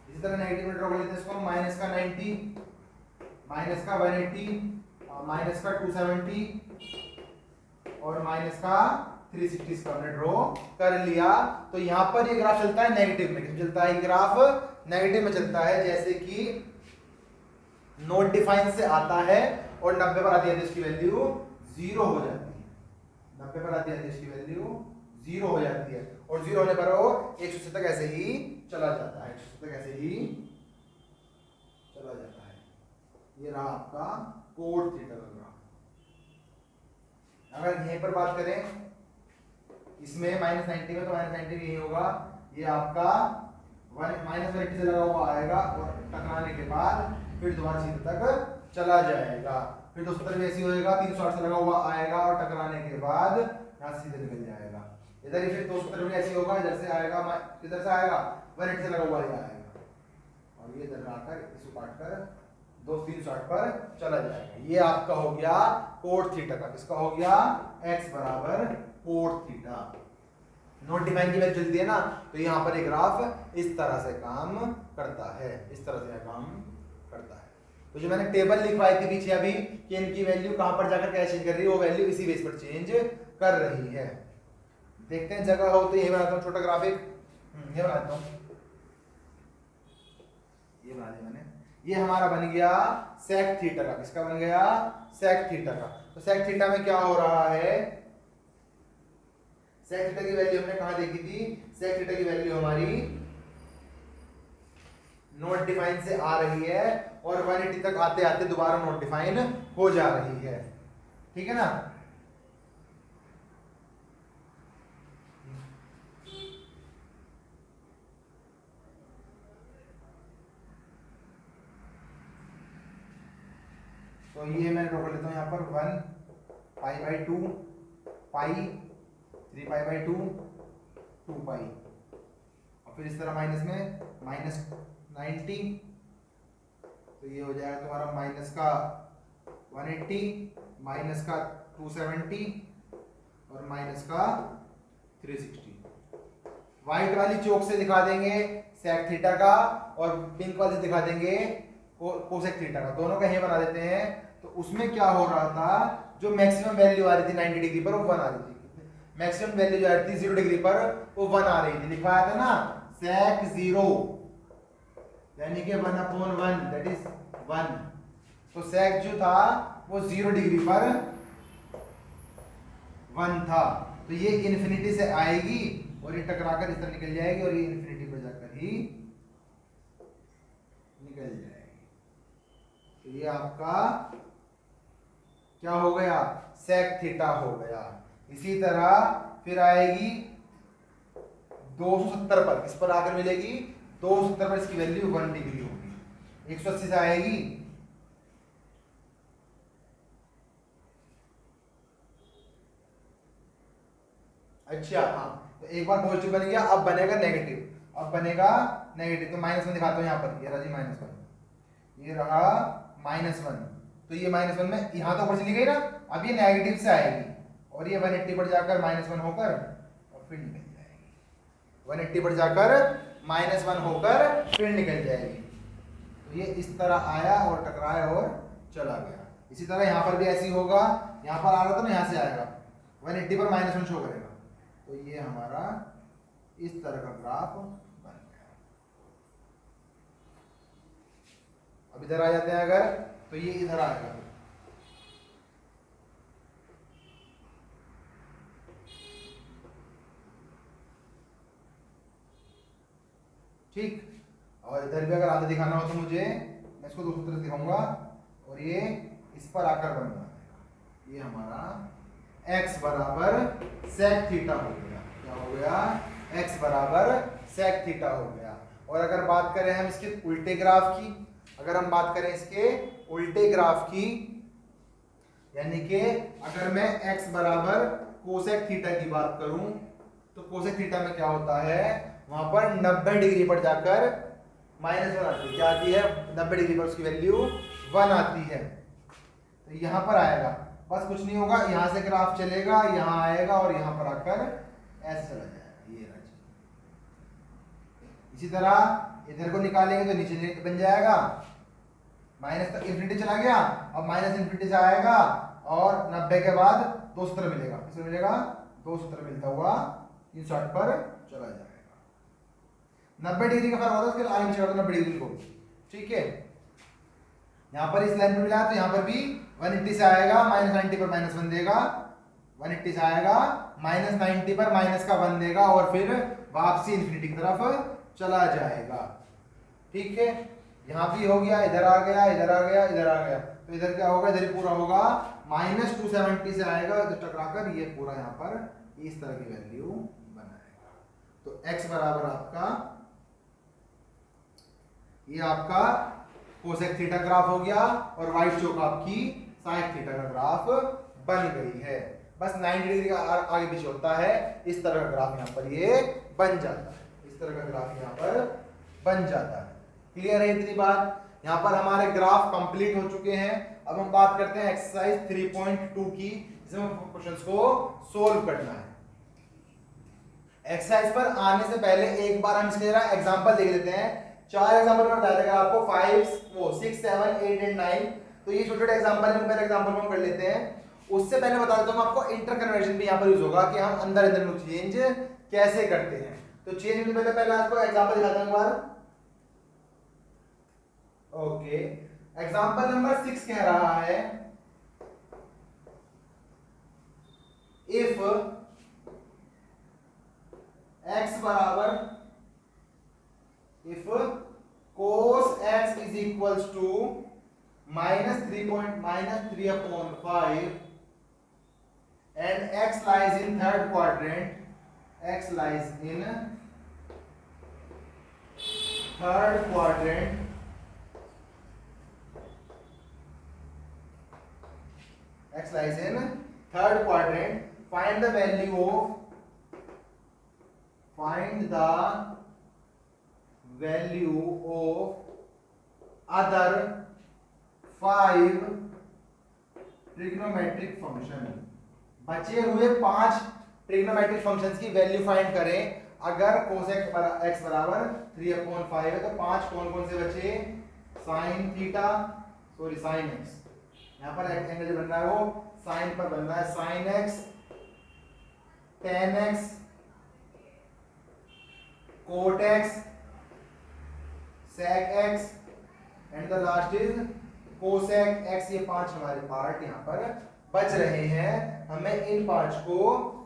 इसी तरह नेगेटिव में ड्रॉ कर लेते हैं इसको, माइनस का 90, माइनस का 180, माइनस का 270 और माइनस का 360 इसका हमने ड्रॉ कर लिया। तो यहाँ पर ये ग्राफ चलता है नेगेटिव में। चलता है ग्राफ नेगेटिव में चलता है, जैसे कि नॉट डिफाइन से आता है और 90 पर आती है तो इसकी वैल्यू 0 हो जाती है। 90 पर आती है तो इसकी वैल्यू 0 हो जाती है, और 0 होने पर वो 180 तक ऐसे ही चला जाता है, 180 तक ऐसे ही चला जाता है। ये रहा आपका कोट थीटा का ग्राफ। अगर यहीं पर बात करें इसमें -90 में, तो -90 यही होगा। ये आपका -180 से लगा हुआ आएगा और टकराने के बाद फिर दोबारा सीधे तक चला जाएगा। फिर 270 भी ऐसी होएगा, 360 से लगा हुआ आएगा और टकराने के बाद यहाँ सीधे निकल जाएगा। इधर ही फिर 270 भी ऐसी होगा, इधर से आएगा, इधर से आएगा 180 से लगा हुआ आएगा और ये इधर आकर इसको काट कर 360 पर चला जाएगा। ये आपका हो गया कोट थीटा का। किसका हो गया? x बराबर कोट थीटा। नॉट डिफाइन की वैल्यू चलती है ना, तो यहाँ पर एक ग्राफ इस तरह से काम करता है, इस तरह से काम करता है। तो जो मैंने टेबल लिखवाई थी पीछे अभी कि इनकी वैल्यू कहां पर जाकर क्या चेंज कर रही है, वो वैल्यू इसी बेस पर चेंज कर रही है। देखते हैं जगह हो तो ये बनाता हूँ छोटा ग्राफिक, ये बनाता हूँ, ये बना दिया मैंने। ये हमारा बन गया सेक थीटा का। किसका बन गया? सेक थीटा का। तो सेक थीटा में क्या हो रहा है? सेक थीटा की वैल्यू हमने कहां देखी थी? सेक थीटा की वैल्यू हमारी नॉट डिफाइन से आ रही है और 180 तक आते आते दोबारा नॉट डिफाइन हो जा रही है। ठीक है ना? तो ये मैं ड्रॉ कर लेता हूं यहाँ पर 1 pi by 2 pi 3 pi by 2 2 पाई और फिर इस तरह माइनस में -90, तो ये हो जाएगा तुम्हारा माइनस का 180 माइनस का 270 और माइनस का 360। व्हाइट वाली चौक से दिखा देंगे सेक थीटा का और पिंक वाली से दिखा देंगे कोसेक थीटा का। दोनों का ही बना देते हैं। तो उसमें क्या हो रहा था, जो मैक्सिमम वैल्यू आ रही थी 90 डिग्री पर वो 1 आ रही थी, मैक्सिमम वैल्यू जो आ रही थी 0 डिग्री पर वो 1 आ रही थी। लिखवाया था ना सेक 0 यानी कि 1/1 दैट इज 1। तो सेक जो था वो 0 डिग्री पर 1 था, तो ये इन्फिनिटी से आएगी और ये टकराकर इस तरह निकल जाएगी और ये इन्फिनिटी पर जाकर ही निकल जाएगी। तो ये आपका क्या हो गया, सेक थीटा हो गया। इसी तरह फिर आएगी 270 पर, इस पर आकर मिलेगी 270 पर, इसकी वैल्यू 1 डिग्री होगी। 180 से आएगी अच्छा, हाँ, तो एक बार पॉजिटिव बन गया, अब बनेगा नेगेटिव, अब बनेगा नेगेटिव। तो -1 दिखाता हूं यहाँ पर, ये रहा जी -1, ये रहा -1। तो ये -1 में यहाँ तो ऊपर चली गई ना, अब ये नेगेटिव से आएगी और ये 180 पर जाकर -1 होकर और फिर निकल जाएगी। 180 पर जाकर -1 होकर फिर निकल जाएगी। तो ये इस तरह आया और टकराया और चला गया। इसी तरह यहाँ पर भी ऐसी होगा, यहाँ पर आ रहा था ना, यहाँ से आएगा 180 पर -1 शो करेगा। तो ये हमारा इस तरह का ग्राफ बन गया। अब इधर आ जाते हैं अगर, तो ये इधर आएगा, ठीक। और इधर भी अगर आधा दिखाना हो तो मुझे, मैं इसको दूसरी तरफ दिखाऊंगा और ये इस पर आकर बन जाएगा। ये हमारा x बराबर सेक थीटा हो गया। क्या हो गया, x बराबर सेक थीटा हो गया। और अगर बात करें हम इसके उल्टे ग्राफ की, अगर हम बात करें इसके उल्टे ग्राफ की, यानी कि अगर मैं x बराबर कोसेक थीटा की बात करूं, तो कोसेक थीटा में क्या होता है, वहां पर 90 डिग्री पर जाकर -1 आती है। क्या आती है, 90 डिग्री पर उसकी वैल्यू 1 आती है। तो यहां पर आएगा, बस कुछ नहीं होगा, यहां से ग्राफ चलेगा, यहां आएगा और यहां पर आकर ऐसे चला जाएगा। ये रहा। इसी तरह इधर को निकालेंगे तो नीचे बन जाएगा, माइनस तक इन्फिनिटी चला गया, अब -इन्फिनिटी से आएगा और 90 के बाद 270 मिलेगा। किसमें मिलेगा, 270 मिलता हुआ 360 पर चला जाएगा। 90 डिग्री का फर्क होता है, उसके आगे पीछे 90 डिग्री को, ठीक है। यहाँ पर इस लाइन पर मिला तो यहाँ पर भी 180 से आएगा, -90 पर -1 देगा, 180 से आएगा, -90 पर -1 देगा और फिर वापसी इन्फिनिटी की तरफ चला जाएगा, ठीक है। यहाँ भी हो गया, इधर आ गया, इधर आ गया, इधर आ गया, तो इधर क्या होगा, इधर पूरा होगा, -270 से आएगा, इधर टकराकर ये पूरा यहाँ पर इस तरह की वैल्यू बनाएगा। तो x बराबर आपका, ये आपका कोसेक थीटा ग्राफ हो गया और वाइट चौक आपकी साइन थीटा का ग्राफ बन गई है। बस 90 डिग्री का आगे पीछे होता है, इस तरह का ग्राफ यहाँ पर ये बन जाता है, इस तरह का ग्राफ यहाँ पर बन जाता है। क्लियर है इतनी बात। यहाँ पर हमारे ग्राफ कंप्लीट हो चुके हैं। अब हम बात करते हैं एक्सरसाइज 3.2 की, जिसमें क्वेश्चंस को सोल्व करना है। एक्सरसाइज पर आने से पहले एक बार हम इसके एग्जांपल देख लेते हैं। 4 एग्जांपल में बताया था आपको, 6, 7, 8 एंड 9। तो ये छोटे छोटे एग्जांपल हैं, पहले एग्जांपल हम कर लेते हैं। उससे पहले बता देता हूं आपको, इंटर कन्वर्जन भी यहाँ पर यूज होगा कि हम अंदर अंदर में चेंज कैसे करते हैं। तो चेंज में पहले आपको एग्जांपल दिखाता हूं एक बार। ओके, एग्जांपल नंबर 6 कह रहा है, इफ x बराबर, if cos x is equals to -3/5 and x lies in third quadrant, x lies in third quadrant, x lies in third quadrant, find the value of other 5 trigonometric function. बचे हुए 5 trigonometric functions की value find करें। अगर cos x बराबर 3/5 है तो 5 कौन कौन से बचे, sin theta, sorry sin x, यहां पर एंगल जो बन रहा है वो sin पर बन रहा है, sin x, tan x, cot x, sec x and the last is cosec x। ये 5 हमारे पार्ट यहाँ पर बच रहे हैं, हमें इन 5 को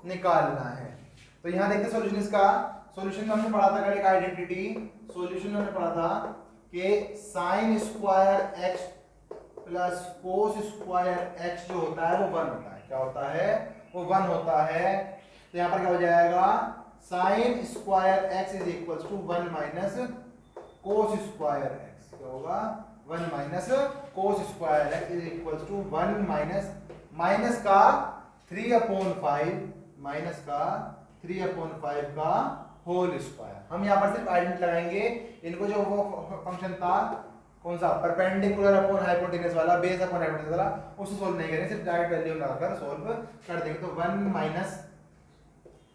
निकालना है। तो यहां देखते सॉल्यूशन इसका। सॉल्यूशन में हमने पढ़ा था एक आइडेंटिटी, सॉल्यूशन में हमने पढ़ा था कि sign square x plus cos square x जो होता है वो 1 होता है। क्या होता है? वो 1 होता है। तो यहां पर क्या हो जाएगा? Sine square x is equal to 1 minus cos square x. क्या होगा? 1 minus cos square x is equal to 1 minus का 3/5 माइनस का 3/5 का होल स्क्वायर। हम यहाँ पर सिर्फ आइडेंटिटी लगाएंगे। इनको जो वो फंक्शन था कौन सा, परपेंडिकुलर अपॉन हाइपोटेनस वाला, बेस अपॉन हाइपोटेनस वाला, उसको सोल्व नहीं करेंगे, सिर्फ डायरेक्ट वैल्यू लगाकर सोल्व कर देंगे। तो 1 minus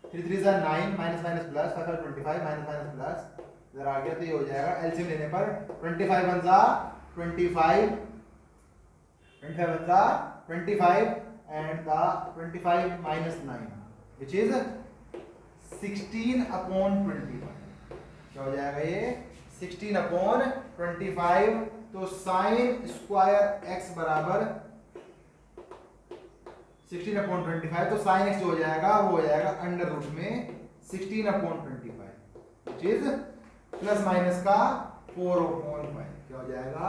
3 3 9 minus minus plus 5 25 minus minus plus इधर आ गया। तो ये हो जाएगा एलसीएम लेने पर 25 1 जा 25 25 1 जा 25 and the 25 minus 9 which is 16/25। क्या हो जाएगा ये? 16/25। तो साइन स्क्वायर x बराबर 16/25। तो साइन x जो हो जाएगा वो हो जाएगा अंडर रूट में 16/25 which is प्लस माइनस का 4/5। क्या हो जाएगा?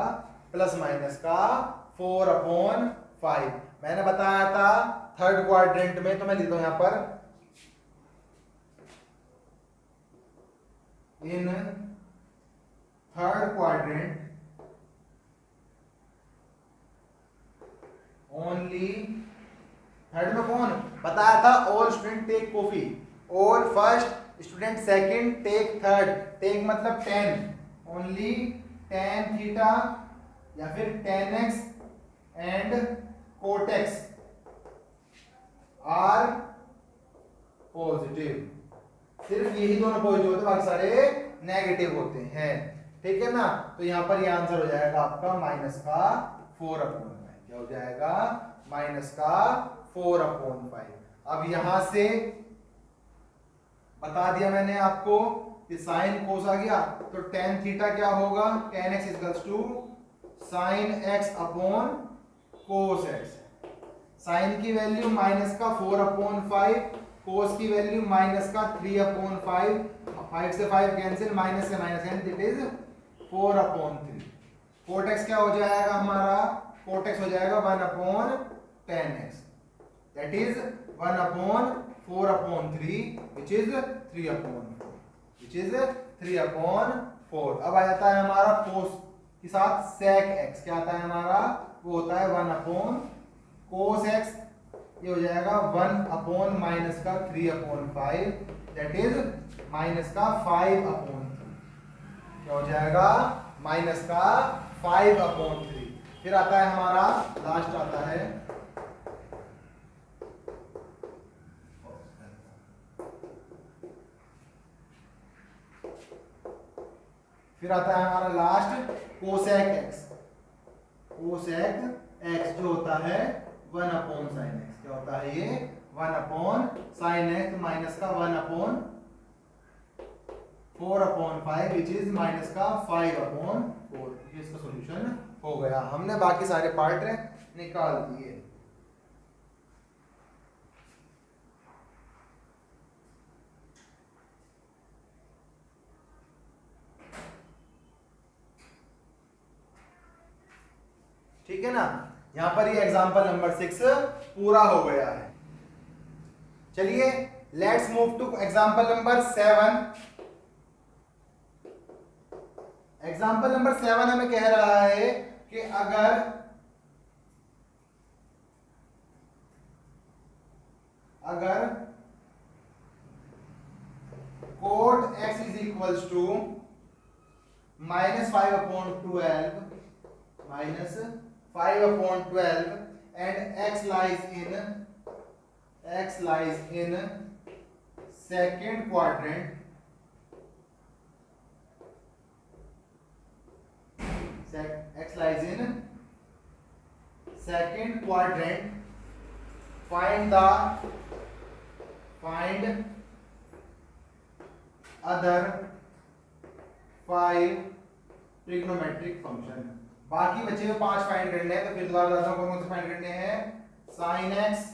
प्लस माइनस का 4/5। मैंने बताया था थर्ड क्वाड्रेंट में, तो मैं लिखता हूं यहां पर in third quadrant only. Third में कौन बताया था? All student take coffee, all first student second take third. Take मतलब 10, ओनली tan थीटा या फिर tan x and cot x are positive. सिर्फ यही दोनों पॉजिटिव होते हैं, बाकी सारे नेगेटिव होते हैं। ठीक है ना? तो यहां पर ये आंसर हो जाएगा आपका माइनस का 4/5। क्या हो जाएगा? माइनस का 4/5। अब यहां से बता दिया मैंने आपको कि साइन कोस आ गया, तो tan थीटा क्या होगा? tan x equals to sine x upon cos x। Sine की वैल्यू माइनस का 4/5, कोस की वैल्यू माइनस का 3/5। 5 से 5 कैंसिल, माइनस से minus cancel, it is 4/3। Cot x क्या हो जाएगा हमारा? कोट x हो जाएगा 1/tan x, that is 1/4/3 which is 3/4, which is 3/4। अब आ जाता है हमारा कोस के साथ sec x। क्या आता है हमारा? वो होता है 1/cos x। ये हो जाएगा 1/ माइनस का 3/5, दैट इज माइनस का 5/3। क्या हो जाएगा? माइनस का 5/3। फिर आता है हमारा लास्ट आता है हमारा last cosec x। Cosec x जो होता है 1/sin x। क्या होता है ये? 1/sin x माइनस का 1/4/5 which is माइनस का 5/4। ये इसका सॉल्यूशन हो गया। हमने बाकी सारे पार्ट निकाल दिए। ठीक है ना? यहां पर ये एग्जांपल नंबर 6 पूरा हो गया है। चलिए let's move two example number 7। Example number 7 हमें कह रहा है कि अगर cot x is equals to minus 5/12 and x lies in second quadrant, x lies in second quadrant, find other 5 trigonometric function. बाकी बचे हुए 5 फाइंड करने हैं, तो फिर दोबारा बताता हूं कौन कौन से फाइंड करने हैं। Sine x,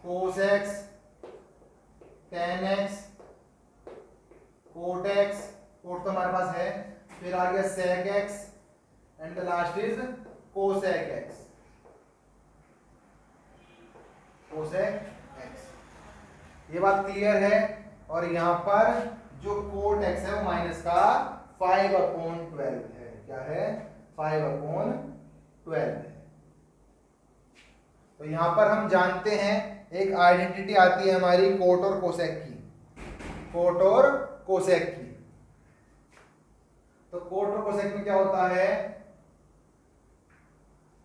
cos x, tan x, cot x, cot तो हमारे पास है, फिर आ गया sec x and the last is cosec x, cosec x. ये बात क्लियर है। और यहां पर जो कोट एक्स है वो माइनस का 5/12 है। क्या है? 5/12 है। तो यहां पर हम जानते हैं एक आइडेंटिटी आती है हमारी कोट और कोसेक की, कोट और कोसेक की। तो कोट और कोसेक में क्या होता है?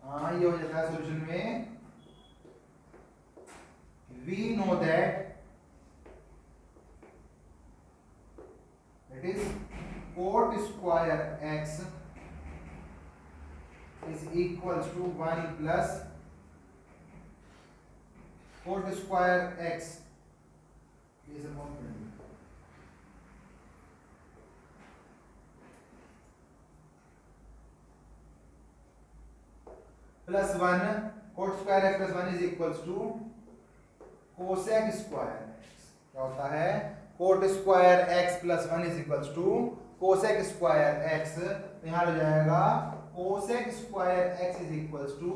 हाँ, ये हो जाता है सॉल्यूशन में, we know that it is cot square x is equals to 1 plus cot square x is plus 1 cot square x plus 1 is equals to cosec square x. क्या होता है? Cot square x plus 1 is equals to cosec square x. तो यहां हो जाएगा cosec square x is equals to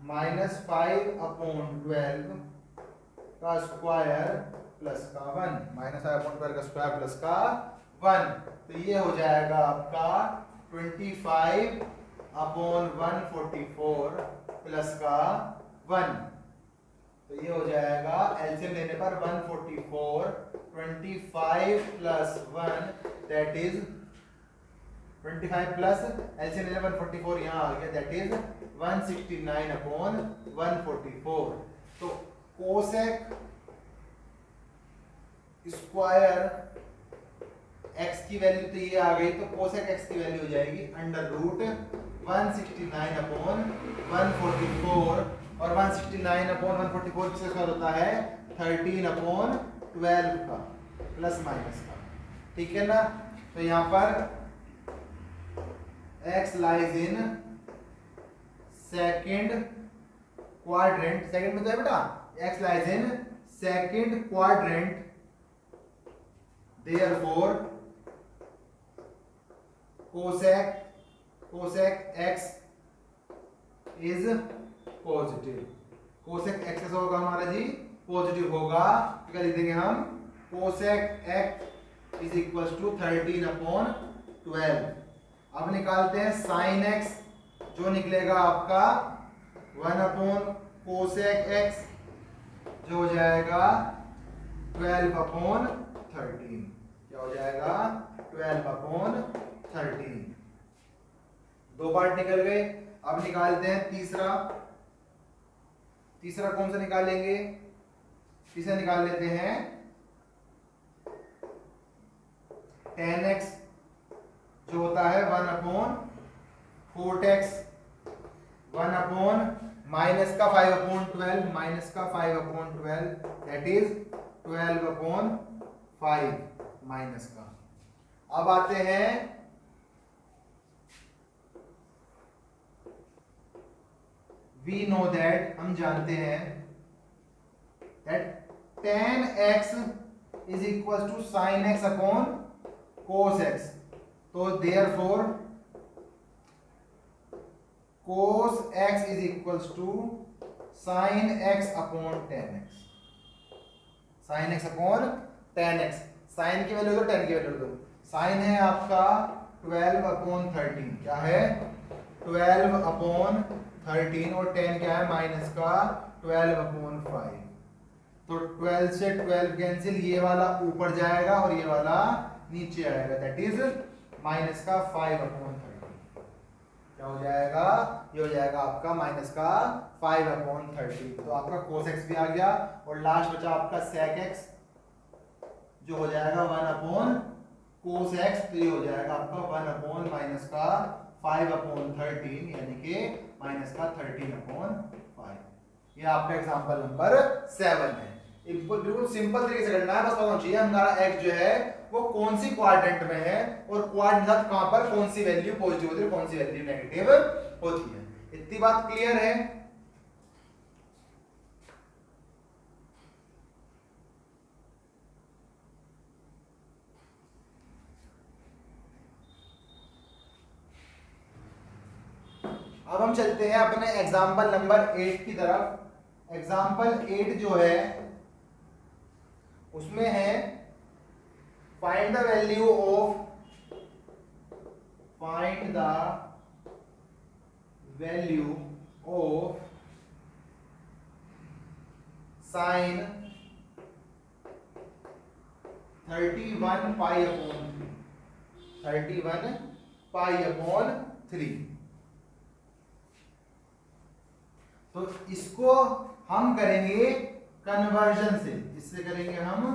-5/12 का square plus का 1, -5/12 का स्क्वायर प्लस का 1। तो ये हो जाएगा आपका 25/144 प्लस का 1। तो ये हो जाएगा एलसीएम लेने पर 144, 25 plus 1 that is 25 plus LCM लेने पर 144 यहाँ आ गया, दैट इज 169/144। तो कोसेक स्क्वायर एक्स की वैल्यू तो ये आ गई, तो कोसेक एक्स की वैल्यू हो जाएगी √169/144, और 169/144 किसका स्क्वायर होता है? 13/12 का प्लस माइनस का। ठीक है ना? तो यहां पर x lies in second quadrant, second में तो है बेटा, x lies in second quadrant, therefore cosec x is positive. Cosec x कैसा होगा हमारा जी? पॉजिटिव होगा। तो क्या लिख देंगे हम? Cosec x is equals to 13/12। अब निकालते हैं साइन x, जो निकलेगा आपका 1/कोसेक x, जो हो जाएगा 12/13। क्या हो जाएगा? 12/13। दो पार्ट निकल गए। अब निकालते हैं तीसरा। तीसरा कौन सा निकालेंगे? तीसरा निकाल लेते हैं tan x, जो होता है 1/cot x, 1/ माइनस का 5/12, माइनस का 5/12 दैट इज 12/5 माइनस का। अब आते हैं we know that, हम जानते हैं that tan x is equals to sin x upon cos x। तो therefore cos x is equals to sin x upon tan x। sin x upon tan x, sin की value दो, tan की value दो। sin है आपका 12/13। क्या है? 12/13, और tan क्या है? माइनस का 12/5। तो 12 से 12 कैंसिल, ये वाला ऊपर जाएगा और ये वाला नीचे आएगा, दैट इज माइनस का 5/13। क्या हो जाएगा? ये हो जाएगा आपका माइनस का 5/13। तो आपका cos x भी आ गया, और लास्ट बचा आपका sec x, जो हो जाएगा 1/cos x। तो ये हो जाएगा आपका 1/ माइनस का 5/13, यानी कि माइनस का 13/5। ये आपका एग्जांपल नंबर 7 है। बिल्कुल सिंपल तरीके से करना है, बस पता होना चाहिए हमारा x जो है वो कौन सी क्वाड्रेंट में है, और क्वाड्रेंट के साथ कहां पर कौन सी वैल्यू पॉजिटिव होती है, कौन सी वैल्यू नेगेटिव होती है। इतनी बात क्लियर है। अब हम चलते हैं अपने एग्जाम्पल नंबर 8 की तरफ। एग्जाम्पल 8 जो है उसमें है find the value of sine 31 pi upon 3। तो इसको हम करेंगे कन्वर्जन से, इससे करेंगे हम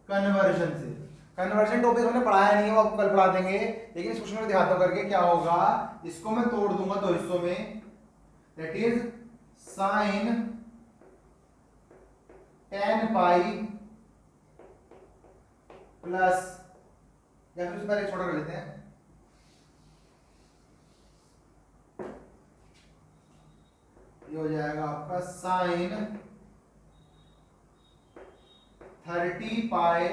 कन्वर्जन से। कन्वर्जन टॉपिक हमने पढ़ाया नहीं है, वो आपको कल पढ़ा देंगे, लेकिन इस क्वेश्चन में दिखाता हूं करके क्या होगा। इसको मैं तोड़ दूंगा दो हिस्सों में, that is sine 10 pi plus, या फिर पहले छोटा कर लेते हैं, ये हो जाएगा आपका sine 30 pi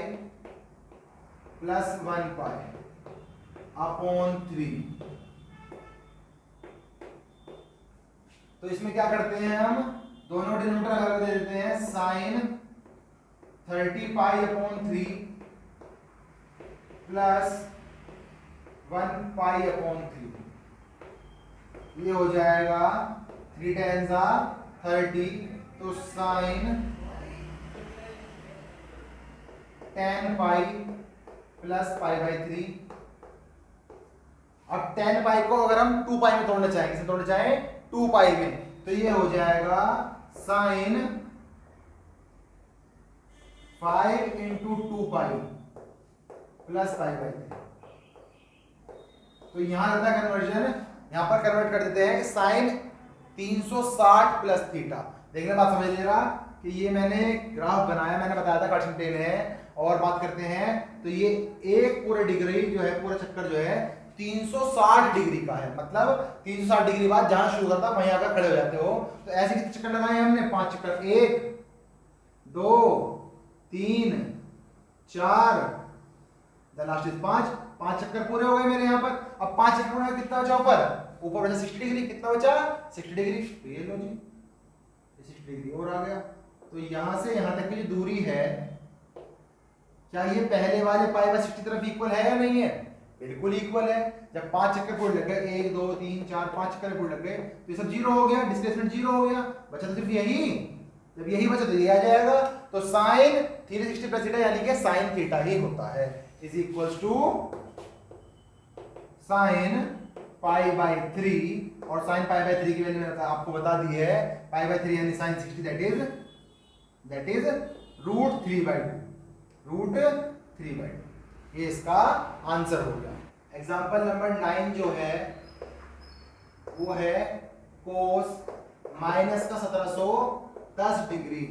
plus 1 pi upon 3। तो इसमें क्या करते हैं हम, दोनों डिनोमिनेटर अलग दे देते हैं, sine 30 pi upon 3 plus 1 pi upon 3। ये हो जाएगा 3 टेन्स आर 30, तो sine 10 pi plus pi by 3। अब 10 पाई को अगर हम 2 पाई में तोड़ना चाहें, किसे तोड़ना चाहें 2 पाई में, तो ये हो जाएगा sine 5 into 2 pi plus pi by 3। तो यहां रहता है कन्वर्जन, यहां पर कन्वर्ट कर देते हैं साइन 360 प्लस थीटा। देखने बात समझ लेगा कि ये मैंने ग्राफ बनाया, मैंने बताया था कार्टेशियन प्लेन है, और बात करते हैं तो ये एक पूरे डिग्री जो है, पूरा चक्कर जो है 360 डिग्री का है, मतलब 360 डिग्री बाद जहां शुरू होता था वहीं आकर खड़े हो जाते हो। तो ऐसे कितने चक्कर लगाए हमने, 5 चक्कर, 1 2 3 4, द लास्ट इज 5 चक्कर पूरे हो गए मेरे यहाँ पर। अब 5 चक्कर में कितना बचा ऊपर बचा 60 डिग्री, कितना बचा 60 डिग्री, तो ये लो जी 60 डिग्री और आ गया। तो यहां से यहां तक की जो दूरी है, क्या ये पहले वाले पाई बाई 60 तरफ इक्वल है या नहीं है, बिल्कुल इक्वल है। जब 5 चक्कर पूरे लग गए, 1 2 3 4 5 चक्कर पूरे लग गए, तो ये सब जीरो हो गया, डिस्प्लेसमेंट जीरो हो गया, बचा तो सिर्फ यही। जब यही बचा तो ये आ जाएगा, तो साइन 360 प्लस थीटा यानी कि साइन थीटा ही होता है, is equals to sine pi by 3, और साइन पाई बाई 3 की वैल्यू मैंने आपको बता दी है, पाई बाई 3 यानी साइन 60, दैट इज रूट 3/2। ये इसका आंसर हो गया। एग्जांपल नंबर 9 जो है वो है कोस माइनस का 1710 degree,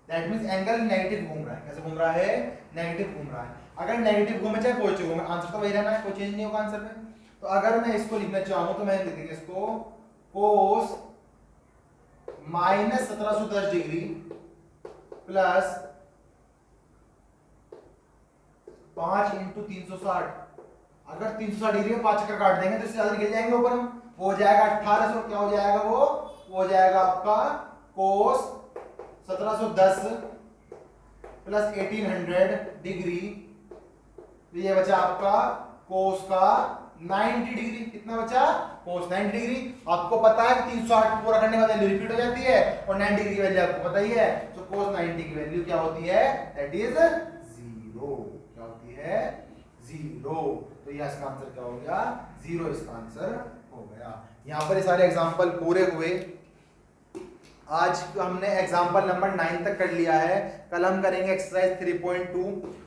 that means angle negative घूम रहा है। कैसे घूम रहा है, नेगेटिव घूम रहा है। अगर नेगेटिव घूमे चाहे पॉजिटिव घूमे, आंसर तो वही रहना है, कोई चेंज नहीं होगा आंसर में। तो अगर मैं इसको लिखना चाहूं तो मैं लिख देंगे इसको कोस माइनस 1710 डिग्री प्लस 5 इंटू 360। अगर 360 डिग्री में 5 चक्कर काट देंगे तो इससे ज्यादा निकल जाएंगे ऊपर हम, वो हो जाएगा 1800। क्या हो जाएगा वो हो जाएगा आपका कोस 1710 प्लस 1800 डिग्री। तो ये बचा आपका कोस का 90 डिग्री। कितना बचा, कोस 90 डिग्री। आपको पता है कि 360 पूरा करने का वैल्यू रिपीट हो जाती है, और 90 डिग्री की वैल्यू आपको पता ही है। तो कोस 90 की वैल्यू क्या होती है, दैट इज 0। क्या होती है, 0। तो ये इसका आंसर क्या हो गया, 0 इसका आंसर हो गया। यहाँ पर ये सारे एग्जाम्पल पूरे हुए। आज हमने एग्जाम्पल नंबर 9 तक कर लिया है। कल हम करेंगे एक्सरसाइज 3.2।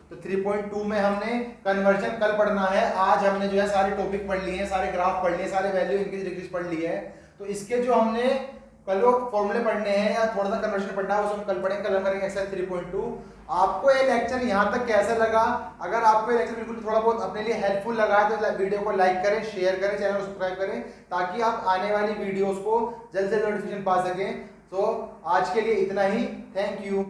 तो 3.2 में हमने कन्वर्जन कल पढ़ना है। आज हमने जो है सारे टॉपिक पढ़ लिए हैं, सारे ग्राफ पढ़ लिए, सारे वैल्यू इंक्रीज डिक्रीज पढ़ लिए है। तो इसके जो हमने कल वो फॉर्मूले पढ़ने हैं या थोड़ा सा कन्वर्जन पढ़ना है, उसको कल पढ़ेंगे। कल हम करेंगे एक्सरसाइज 3.2। आपको ये लेक्चर यहाँ तक कैसा लगा? अगर आपको ये लेक्चर बिल्कुल थोड़ा बहुत अपने लिए हेल्पफुल लगा है तो वीडियो को लाइक करें, शेयर करें, चैनल को सब्सक्राइब करें, ताकि आप आने वाली वीडियोस को जल्द से जल्द नोटिफिकेशन पा सकें। तो आज के लिए इतना ही। Thank you.